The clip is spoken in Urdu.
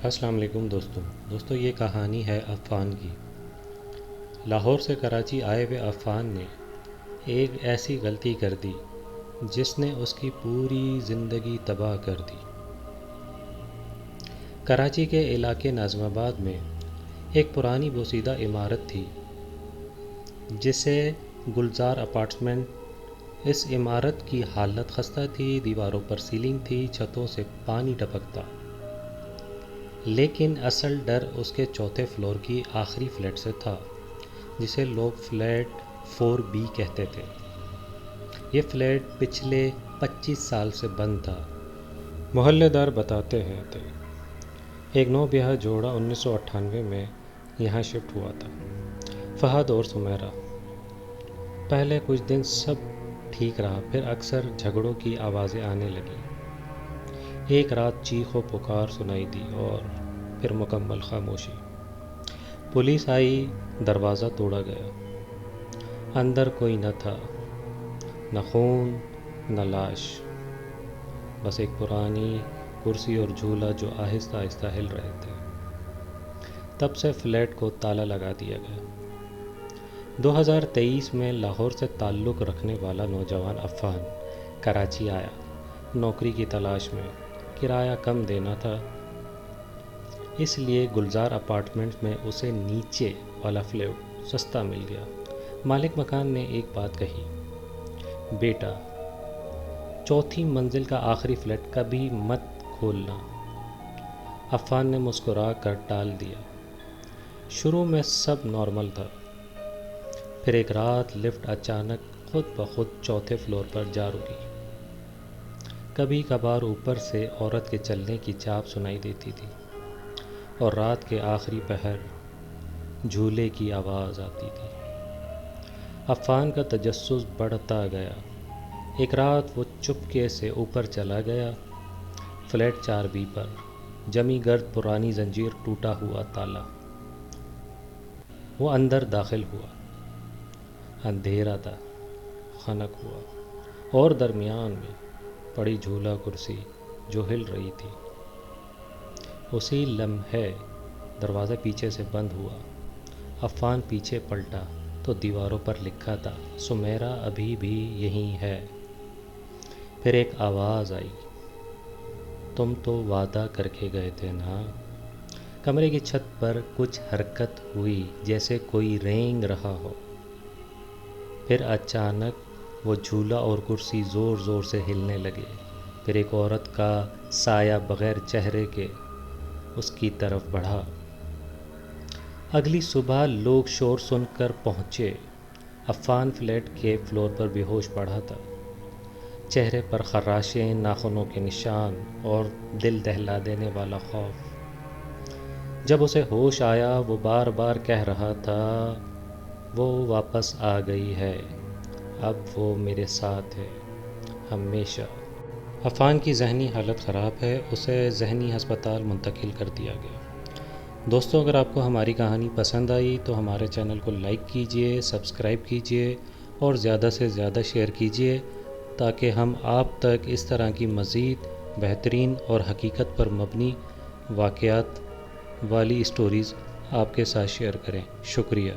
السلام علیکم دوستوں یہ کہانی ہے عفان کی۔ لاہور سے کراچی آئے ہوئے عفان نے ایک ایسی غلطی کر دی جس نے اس کی پوری زندگی تباہ کر دی۔ کراچی کے علاقے ناظم آباد میں ایک پرانی بوسیدہ عمارت تھی جسے گلزار اپارٹمنٹ۔ اس عمارت کی حالت خستہ تھی، دیواروں پر سیلنگ تھی، چھتوں سے پانی ٹپکتا، لیکن اصل ڈر اس کے چوتھے فلور کی آخری فلیٹ سے تھا جسے لوگ فلیٹ 4B کہتے تھے۔ یہ فلیٹ پچھلے 25 سال سے بند تھا۔ محلے دار بتاتے ہیں تھے ایک نو بیاہ جوڑا 1998 میں یہاں شفٹ ہوا تھا، فہد اور سمیرہ۔ پہلے کچھ دن سب ٹھیک رہا، پھر اکثر جھگڑوں کی آوازیں آنے لگیں۔ ایک رات چیخ و پکار سنائی دی اور پھر مکمل خاموشی۔ پولیس آئی، دروازہ توڑا گیا۔ اندر کوئی نہ تھا، نہ خون نہ لاش، بس ایک پرانی کرسی اور جھولا جو آہستہ آہستہ ہل رہے تھے۔ تب سے فلیٹ کو تالا لگا دیا گیا۔ 2023 میں لاہور سے تعلق رکھنے والا نوجوان عفان کراچی آیا، نوکری کی تلاش میں۔ کرایہ کم دینا تھا، اس لیے گلزار اپارٹمنٹ میں اسے نیچے والا فلیٹ سستا مل گیا۔ مالک مکان نے ایک بات کہی، بیٹا چوتھی منزل کا آخری فلیٹ کبھی مت کھولنا۔ عفان نے مسکرا کر ٹال دیا۔ شروع میں سب نارمل تھا، پھر ایک رات لفٹ اچانک خود بخود چوتھے فلور پر جا رکی۔ کبھی کبھار اوپر سے عورت کے چلنے کی چاپ سنائی دیتی تھی، اور رات کے آخری پہر جھولے کی آواز آتی تھی۔ عفان کا تجسس بڑھتا گیا۔ ایک رات وہ چپکے سے اوپر چلا گیا، فلیٹ 4B پر جمی گرد پرانی زنجیر، ٹوٹا ہوا تالا۔ وہ اندر داخل ہوا۔ اندھیرا تھا، خنک ہوا، اور درمیان میں پڑی جھولا کرسی جو ہل رہی تھی۔ اسی لمحے دروازہ پیچھے سے بند ہوا۔ عفان پیچھے پلٹا تو دیواروں پر لکھا تھا، سمیرہ ابھی بھی یہیں ہے۔ پھر ایک آواز آئی، تم تو وعدہ کر کے گئے تھے نا۔ کمرے کی چھت پر کچھ حرکت ہوئی، جیسے کوئی رینگ رہا ہو۔ پھر اچانک وہ جھولا اور کرسی زور زور سے ہلنے لگے۔ پھر ایک عورت کا سایہ بغیر چہرے کے اس کی طرف بڑھا۔ اگلی صبح لوگ شور سن کر پہنچے۔ عفان فلیٹ کے فلور پر بے ہوش پڑا تھا، چہرے پر خراشیں، ناخنوں کے نشان اور دل دہلا دینے والا خوف۔ جب اسے ہوش آیا، وہ بار بار کہہ رہا تھا، وہ واپس آ گئی ہے، اب وہ میرے ساتھ ہے، ہمیشہ۔ عفان کی ذہنی حالت خراب ہے، اسے ذہنی ہسپتال منتقل کر دیا گیا۔ دوستوں، اگر آپ کو ہماری کہانی پسند آئی تو ہمارے چینل کو لائک کیجئے، سبسکرائب کیجئے اور زیادہ سے زیادہ شیئر کیجئے تاکہ ہم آپ تک اس طرح کی مزید بہترین اور حقیقت پر مبنی واقعات والی اسٹوریز آپ کے ساتھ شیئر کریں۔ شکریہ۔